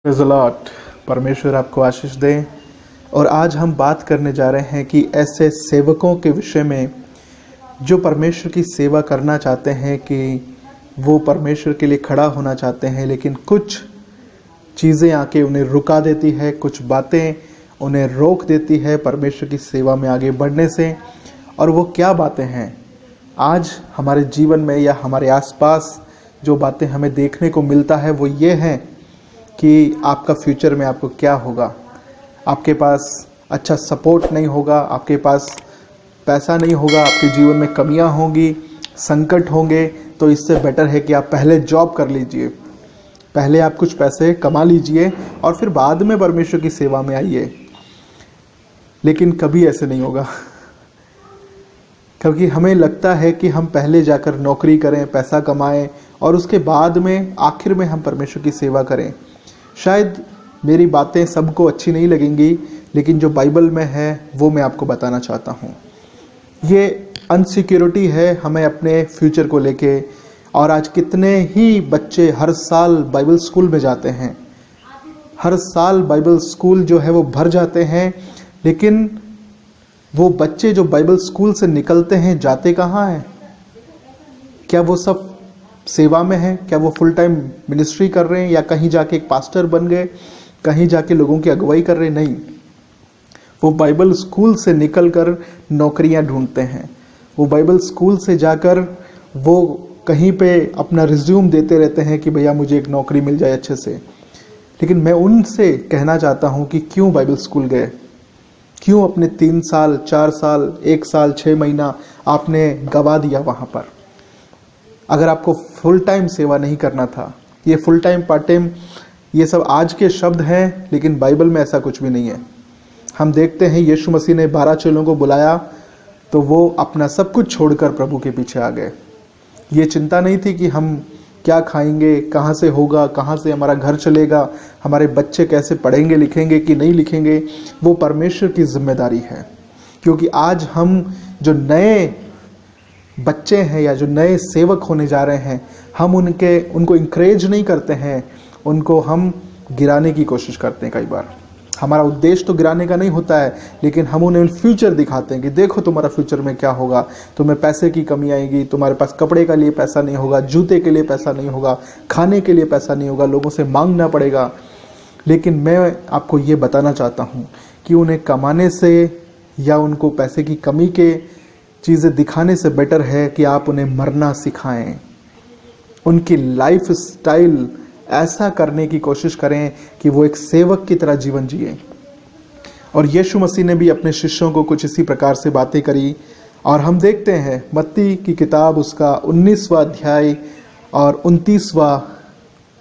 Praise the Lord. परमेश्वर आपको आशीष दें। और आज हम बात करने जा रहे हैं कि ऐसे सेवकों के विषय में जो परमेश्वर की सेवा करना चाहते हैं, कि वो परमेश्वर के लिए खड़ा होना चाहते हैं, लेकिन कुछ चीज़ें आके उन्हें रुका देती है, कुछ बातें उन्हें रोक देती है परमेश्वर की सेवा में आगे बढ़ने से। और वो क्या बातें हैं? आज हमारे जीवन में या हमारे आसपास जो बातें हमें देखने को मिलता है वो ये हैं कि आपका फ्यूचर में आपको क्या होगा। आपके पास अच्छा सपोर्ट नहीं होगा, आपके पास पैसा नहीं होगा, आपके जीवन में कमियां होंगी, संकट होंगे। तो इससे बेटर है कि आप पहले जॉब कर लीजिए, पहले आप कुछ पैसे कमा लीजिए और फिर बाद में परमेश्वर की सेवा में आइए। लेकिन कभी ऐसे नहीं होगा, क्योंकि हमें लगता है कि हम पहले जाकर नौकरी करें, पैसा कमाएं और उसके बाद में आखिर में हम परमेश्वर की सेवा करें। शायद मेरी बातें सबको अच्छी नहीं लगेंगी, लेकिन जो बाइबल में है वो मैं आपको बताना चाहता हूँ। ये अनसिक्योरिटी है हमें अपने फ्यूचर को लेके। और आज कितने ही बच्चे हर साल बाइबल स्कूल में जाते हैं, हर साल बाइबल स्कूल जो है वो भर जाते हैं, लेकिन वो बच्चे जो बाइबल स्कूल से निकलते हैं जाते कहाँ हैं? क्या वो सब सेवा में है? क्या वो फुल टाइम मिनिस्ट्री कर रहे हैं या कहीं जाके एक पास्टर बन गए, कहीं जाके लोगों की अगुवाई कर रहे? नहीं, वो बाइबल स्कूल से निकलकर नौकरियां ढूंढते हैं। वो बाइबल स्कूल से जाकर वो कहीं पे अपना रिज्यूम देते रहते हैं कि भैया मुझे एक नौकरी मिल जाए अच्छे से। लेकिन मैं उनसे कहना चाहता हूं कि क्यों बाइबल स्कूल गए? क्यों अपने 3 साल, 4 साल, 1 साल, 6 महीना आपने गवा दिया वहां पर? अगर आपको फुल टाइम सेवा नहीं करना था, ये फुल टाइम, पार्ट टाइम, ये सब आज के शब्द हैं, लेकिन बाइबल में ऐसा कुछ भी नहीं है। हम देखते हैं यीशु मसीह ने 12 चेलों को बुलाया तो वो अपना सब कुछ छोड़कर प्रभु के पीछे आ गए। ये चिंता नहीं थी कि हम क्या खाएंगे, कहाँ से होगा, कहाँ से हमारा घर चलेगा, हमारे बच्चे कैसे पढ़ेंगे लिखेंगे कि नहीं लिखेंगे। वो परमेश्वर की जिम्मेदारी है। क्योंकि आज हम जो नए बच्चे हैं या जो नए सेवक होने जा रहे हैं, हम उनको इंकरेज नहीं करते हैं, उनको हम गिराने की कोशिश करते हैं। कई बार हमारा उद्देश्य तो गिराने का नहीं होता है, लेकिन हम उन्हें फ्यूचर दिखाते हैं कि देखो तुम्हारा फ्यूचर में क्या होगा, तुम्हें पैसे की कमी आएगी, तुम्हारे पास कपड़े के लिए पैसा नहीं होगा, जूते के लिए पैसा नहीं होगा, खाने के लिए पैसा नहीं होगा, लोगों से मांगना पड़ेगा। लेकिन मैं आपको ये बताना चाहता हूँ कि उन्हें कमाने से या उनको पैसे की कमी के चीज़ें दिखाने से बेटर है कि आप उन्हें मरना सिखाएं। उनकी लाइफ स्टाइल ऐसा करने की कोशिश करें कि वो एक सेवक की तरह जीवन जिए। और यीशु मसीह ने भी अपने शिष्यों को कुछ इसी प्रकार से बातें करी। और हम देखते हैं मत्ती की किताब उसका 19वां अध्याय और 29वां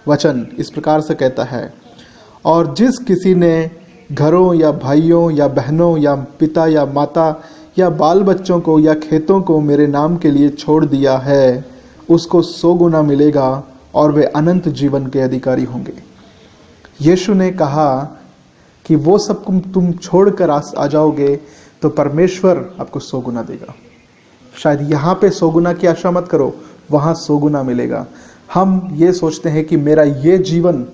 वचन इस प्रकार से कहता है, और जिस किसी ने घरों या भाइयों या बहनों या पिता या माता या बाल बच्चों को या खेतों को मेरे नाम के लिए छोड़ दिया है, उसको 100 गुना मिलेगा और वे अनंत जीवन के अधिकारी होंगे। यीशु ने कहा कि वो सब तुम छोड़कर आ जाओगे तो परमेश्वर आपको 100 गुना देगा। शायद यहाँ पे 100 गुना की आशा मत करो, वहाँ 100 गुना मिलेगा। हम ये सोचते हैं कि मेरा ये जीवन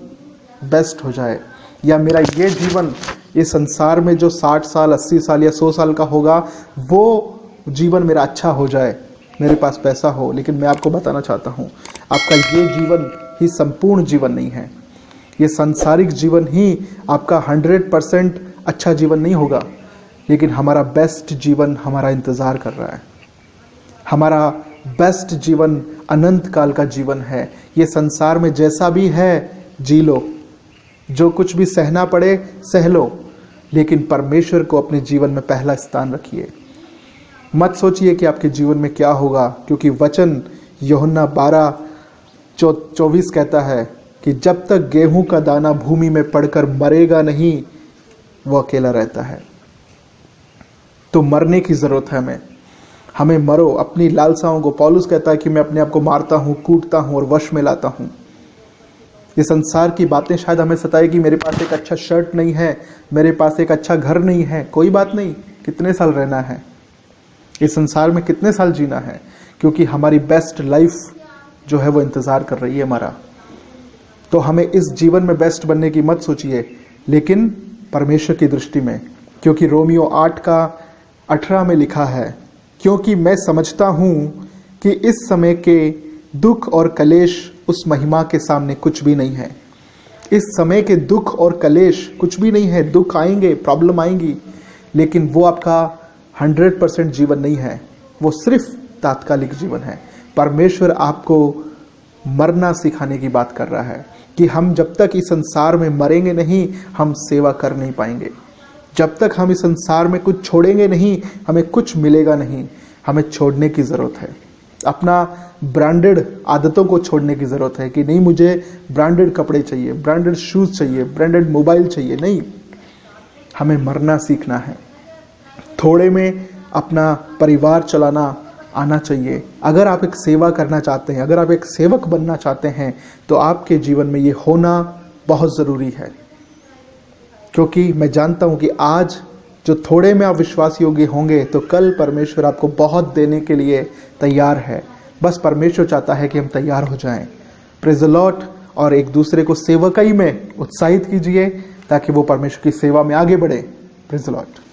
बेस्ट हो जाए, या मेरा ये जीवन इस संसार में जो 60 साल, 80 साल या 100 साल का होगा, वो जीवन मेरा अच्छा हो जाए, मेरे पास पैसा हो। लेकिन मैं आपको बताना चाहता हूँ, आपका ये जीवन ही संपूर्ण जीवन नहीं है। ये सांसारिक जीवन ही आपका 100% अच्छा जीवन नहीं होगा, लेकिन हमारा बेस्ट जीवन हमारा इंतज़ार कर रहा है। हमारा बेस्ट जीवन अनंत काल का जीवन है। ये संसार में जैसा भी है जी लो, जो कुछ भी सहना पड़े सह लो, लेकिन परमेश्वर को अपने जीवन में पहला स्थान रखिए। मत सोचिए कि आपके जीवन में क्या होगा, क्योंकि वचन यूहन्ना 12:24 कहता है कि जब तक गेहूं का दाना भूमि में पड़कर मरेगा नहीं, वो अकेला रहता है। तो मरने की जरूरत है हमें मरो अपनी लालसाओं को। पौलुस कहता है कि मैं अपने आप को मारता हूँ, कूटता हूँ और वश में लाता हूँ। ये संसार की बातें शायद हमें सताए कि मेरे पास एक अच्छा शर्ट नहीं है, मेरे पास एक अच्छा घर नहीं है। कोई बात नहीं, कितने साल रहना है इस संसार में, कितने साल जीना है, क्योंकि हमारी बेस्ट लाइफ जो है वो इंतज़ार कर रही है हमारा। तो हमें इस जीवन में बेस्ट बनने की मत सोचिए, लेकिन परमेश्वर की दृष्टि में। क्योंकि रोमियो 8:18 में लिखा है, क्योंकि मैं समझता हूं कि इस समय के दुख और कलेश उस महिमा के सामने कुछ भी नहीं है। इस समय के दुख और कलेश कुछ भी नहीं है। दुख आएंगे, प्रॉब्लम आएंगी, लेकिन वो आपका 100% जीवन नहीं है, वो सिर्फ तात्कालिक जीवन है। परमेश्वर आपको मरना सिखाने की बात कर रहा है कि हम जब तक इस संसार में मरेंगे नहीं, हम सेवा कर नहीं पाएंगे। जब तक हम इस संसार में कुछ छोड़ेंगे नहीं, हमें कुछ मिलेगा नहीं। हमें छोड़ने की ज़रूरत है, अपना ब्रांडेड आदतों को छोड़ने की ज़रूरत है कि नहीं मुझे ब्रांडेड कपड़े चाहिए, ब्रांडेड शूज़ चाहिए, ब्रांडेड मोबाइल चाहिए। नहीं, हमें मरना सीखना है। थोड़े में अपना परिवार चलाना आना चाहिए। अगर आप एक सेवा करना चाहते हैं, अगर आप एक सेवक बनना चाहते हैं, तो आपके जीवन में ये होना बहुत ज़रूरी है। क्योंकि मैं जानता हूं कि आज जो थोड़े में आप विश्वास योग्य होंगे, तो कल परमेश्वर आपको बहुत देने के लिए तैयार है। बस परमेश्वर चाहता है कि हम तैयार हो जाएं। Praise the Lord. और एक दूसरे को सेवकाई में उत्साहित कीजिए ताकि वो परमेश्वर की सेवा में आगे बढ़े। Praise the Lord.